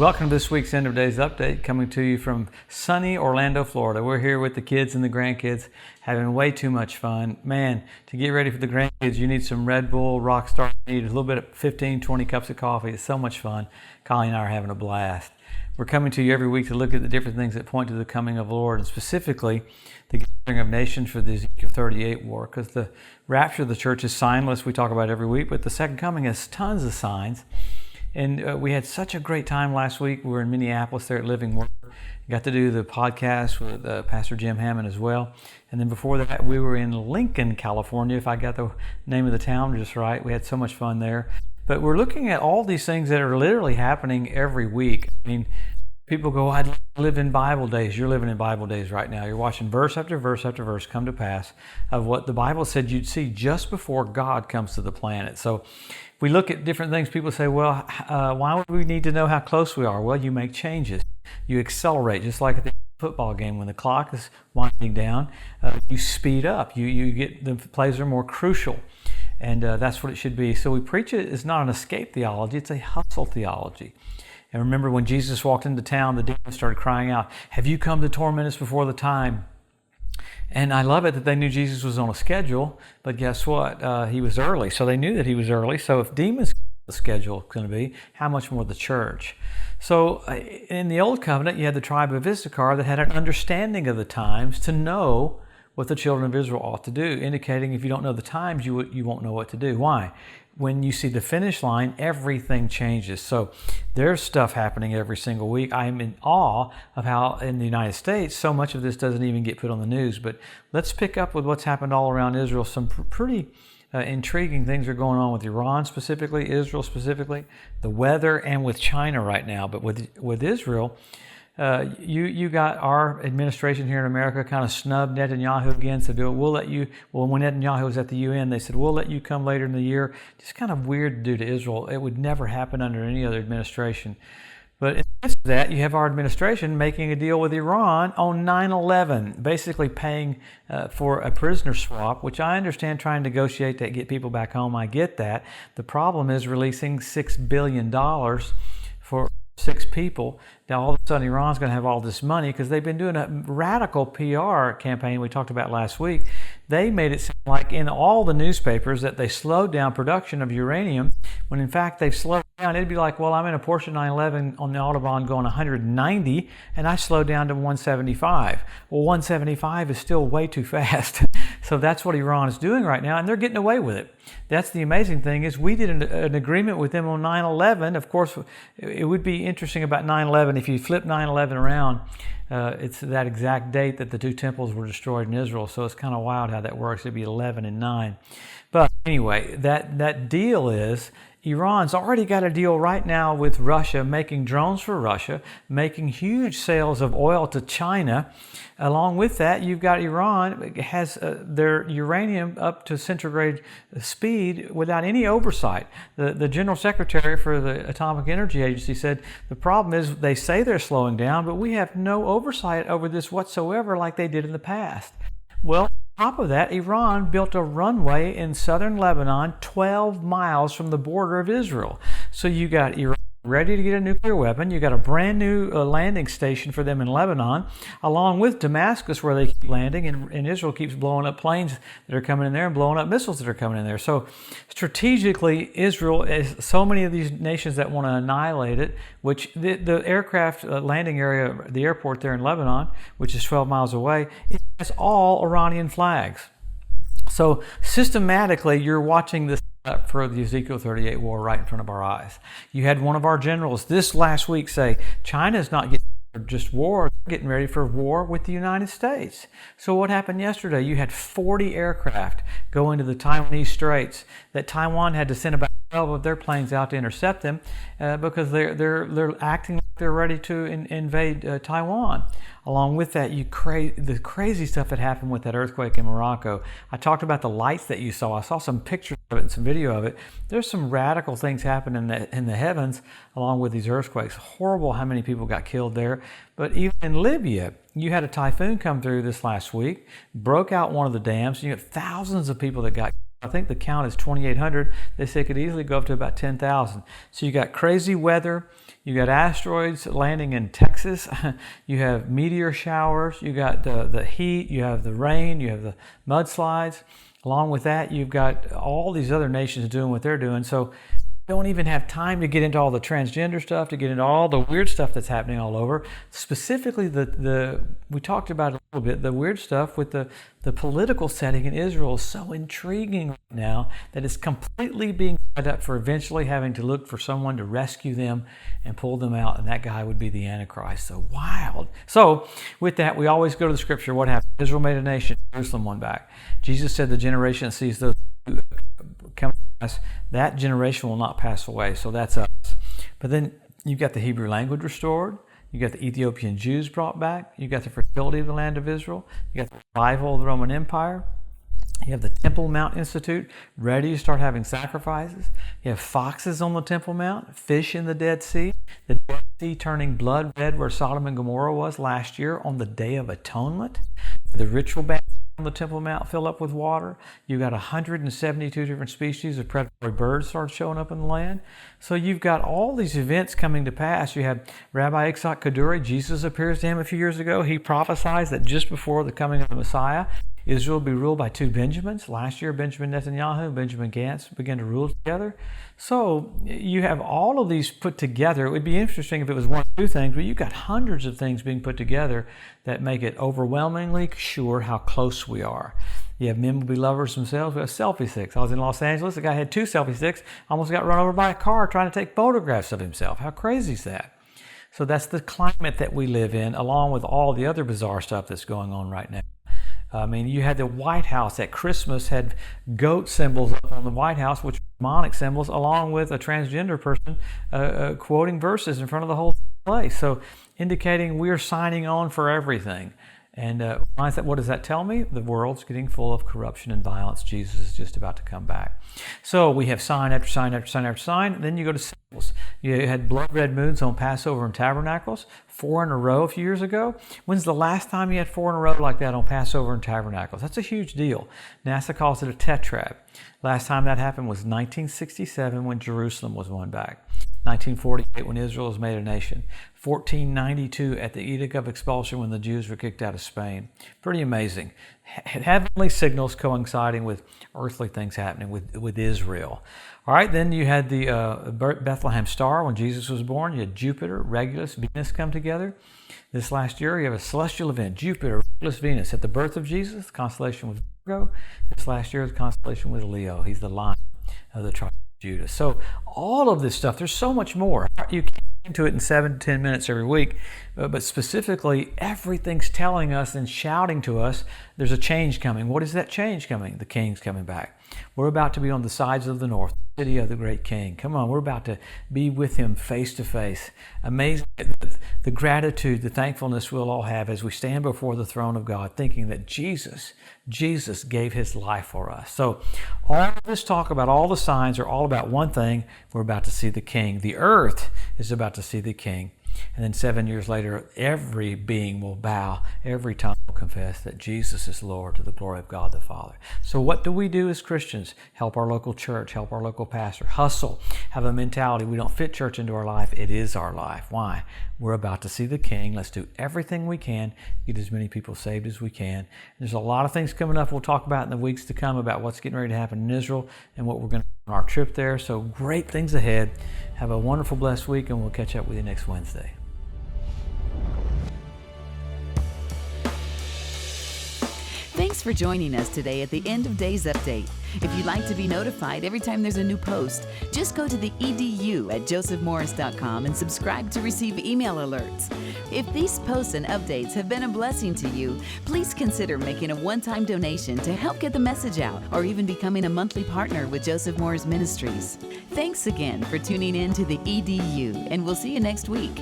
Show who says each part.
Speaker 1: Welcome to this week's End of Days Update, coming to you from sunny Orlando, Florida. We're here with the kids and the grandkids, having way too much fun. Man, to get ready for the grandkids, you need some Red Bull, Rockstar, you need a little bit of 15, 20 cups of coffee. It's so much fun. Colleen and I are having a blast. We're coming to you every week to look at the different things that point to the coming of the Lord, and specifically the gathering of nations for the Ezekiel 38 war, because the rapture of the church is signless. We talk about it every week, but the second coming has tons of signs. And we had such a great time last week. We were in Minneapolis there at Living Word. Got to do the podcast with Pastor Jim Hammond as well. And then before that, we were in Lincoln, California, if I got the name of the town just right. We had so much fun there. But we're looking at all these things that are literally happening every week. I mean, people go, I'd live in Bible days. You're living in Bible days right now. You're watching verse after verse after verse come to pass of what the Bible said you'd see just before God comes to the planet. So we look at different things. People say, well, why would we need to know how close we are? Well, you make changes. You accelerate, just like at the football game when the clock is winding down. You speed up. You get the plays are more crucial. And that's what it should be. So we preach it as not an escape theology. It's a hustle theology. And remember when Jesus walked into town, the demons started crying out, have you come to torment us before the time? And I love it that they knew Jesus was on a schedule, but guess what? He was early. So they knew that he was early. So if demons the schedule is going to be, how much more the church? So in the Old Covenant, you had the tribe of Issachar that had an understanding of the times to know what the children of Israel ought to do, indicating if you don't know the times, you won't know what to do. Why? When you see the finish line, everything changes. So there's stuff happening every single week. I'm in awe of how in the United States, so much of this doesn't even get put on the news. But let's pick up with what's happened all around Israel. Some pretty intriguing things are going on with Iran specifically, Israel specifically, the weather, and with China right now. But with Israel, you got our administration here in America kind of snubbed Netanyahu again, said, we'll let you, well, when Netanyahu was at the UN, they said, we'll let you come later in the year. Just kind of weird to do to Israel. It would never happen under any other administration. But in the midst of that, you have our administration making a deal with Iran on 9/11, basically paying for a prisoner swap, which I understand trying to negotiate to get people back home. I get that. The problem is releasing $6 billion for 6 people. Now all of a sudden Iran's going to have all this money because they've been doing a radical PR campaign we talked about last week. They made it sound like in all the newspapers that they slowed down production of uranium, when in fact they've slowed down. It'd be like, well, I'm in a Porsche 911 on the Autobahn going 190 and I slowed down to 175. Well, 175 is still way too fast. So that's what Iran is doing right now, and they're getting away with it. That's the amazing thing is we did an agreement with them on 9/11. Of course, it would be interesting about 9/11 if you flip 9/11 around. It's that exact date that the 2 temples were destroyed in Israel. So it's kind of wild how that works. It'd be 11 and 9. But anyway, that deal is Iran's already got a deal right now with Russia, making drones for Russia, making huge sales of oil to China. Along with that, you've got Iran has their uranium up to centigrade speed without any oversight. The General Secretary for the Atomic Energy Agency said the problem is they say they're slowing down, but we have no oversight over this whatsoever like they did in the past. Well, on top of that, Iran built a runway in southern Lebanon 12 miles from the border of Israel. So you got Iran ready to get a nuclear weapon. You got a brand new landing station for them in Lebanon, along with Damascus where they keep landing, and Israel keeps blowing up planes that are coming in there and blowing up missiles that are coming in there. So strategically, Israel is so many of these nations that want to annihilate it, which the aircraft landing area, the airport there in Lebanon, which is 12 miles away, it has all Iranian flags. So systematically, you're watching this up for the Ezekiel 38 war right in front of our eyes. You had one of our generals this last week say, China's not getting ready for just war, they're getting ready for war with the United States. So what happened yesterday? You had 40 aircraft go into the Taiwanese Straits that Taiwan had to send about 12 of their planes out to intercept them because they're acting like they're ready to invade Taiwan. Along with that, the crazy stuff that happened with that earthquake in Morocco. I talked about the lights that you saw. I saw some pictures of it and some video of it. There's some radical things happening in the heavens along with these earthquakes. Horrible how many people got killed there. But even in Libya, you had a typhoon come through this last week, broke out one of the dams. You had thousands of people that got I think the count is 2,800. They say it could easily go up to about 10,000. So you got crazy weather. You got asteroids landing in Texas. You have meteor showers. You got the heat. You have the rain. You have the mudslides. Along with that, you've got all these other nations doing what they're doing. So don't even have time to get into all the transgender stuff, to get into all the weird stuff that's happening all over. Specifically, we talked about it a little bit, the weird stuff with the political setting in Israel is so intriguing right now that it's completely being set up for eventually having to look for someone to rescue them and pull them out, and that guy would be the Antichrist. So wild. So with that, we always go to the scripture. What happened? Israel made a nation, Jerusalem won back. Jesus said the generation that sees those come to pass, that generation will not pass away. So that's us. But then you've got the Hebrew language restored. You got the Ethiopian Jews brought back. You got the fertility of the land of Israel. You got the revival of the Roman Empire. You have the Temple Mount Institute ready to start having sacrifices. You have foxes on the Temple Mount, fish in the Dead Sea, the Dead Sea turning blood red where Sodom and Gomorrah was last year on the Day of Atonement. The ritual bath on the Temple Mount fill up with water. You got 172 different species of predatory birds start showing up in the land. So you've got all these events coming to pass. You have Rabbi Yitzhak Kaduri. Jesus appears to him a few years ago. He prophesies that just before the coming of the Messiah, Israel will be ruled by two Benjamins. Last year, Benjamin Netanyahu and Benjamin Gantz began to rule together. So you have all of these put together. It would be interesting if it was one or two things, but you've got hundreds of things being put together that make it overwhelmingly sure how close we are. You have men will be lovers themselves. We have selfie sticks. I was in Los Angeles. A guy had 2 selfie sticks, almost got run over by a car trying to take photographs of himself. How crazy is that? So that's the climate that we live in, along with all the other bizarre stuff that's going on right now. I mean, you had the White House at Christmas had goat symbols up on the White House, which were demonic symbols, along with a transgender person quoting verses in front of the whole place. So indicating we are signing on for everything. And what does that tell me? The world's getting full of corruption and violence. Jesus is just about to come back. So we have sign after sign after sign after sign. Then you go to symbols. You had blood red moons on Passover and Tabernacles, 4 in a row a few years ago. When's the last time you had 4 in a row like that on Passover and Tabernacles? That's a huge deal. NASA calls it a tetrad. Last time that happened was 1967 when Jerusalem was won back. 1948 when Israel was made a nation. 1492 at the Edict of Expulsion when the Jews were kicked out of Spain. Pretty amazing. Heavenly signals coinciding with earthly things happening with Israel. All right, then you had the Bethlehem star when Jesus was born. You had Jupiter, Regulus, Venus come together. This last year you have a celestial event, Jupiter, Regulus, Venus. At the birth of Jesus, the constellation was Virgo. This last year the constellation was Leo. He's the lion of the tribe of Judah. So all of this stuff, there's so much more. You can't get into it in 7 to 10 minutes every week, but specifically everything's telling us and shouting to us there's a change coming. What is that change coming? The King's coming back. We're about to be on the sides of the north, the city of the great King. Come on, we're about to be with him face to face. Amazing the gratitude, the thankfulness we'll all have as we stand before the throne of God, thinking that Jesus gave his life for us. So all of this talk about all the signs are all about one thing. We're about to see the King. The earth is about to see the King. And then 7 years later, every being will bow, every tongue will confess that Jesus is Lord to the glory of God the Father. So what do we do as Christians? Help our local church, help our local pastor, hustle, have a mentality. We don't fit church into our life. It is our life. Why? We're about to see the King. Let's do everything we can, get as many people saved as we can. There's a lot of things coming up we'll talk about in the weeks to come about what's getting ready to happen in Israel and what we're going to do on our trip there. So great things ahead. Have a wonderful, blessed week, and we'll catch up with you next Wednesday.
Speaker 2: Thanks for joining us today at the End of Days Update. If you'd like to be notified every time there's a new post, just go to the EDU at josephmorris.com and subscribe to receive email alerts. If these posts and updates have been a blessing to you, please consider making a one-time donation to help get the message out, or even becoming a monthly partner with Joseph Morris Ministries. Thanks again for tuning in to the EDU, and we'll see you next week.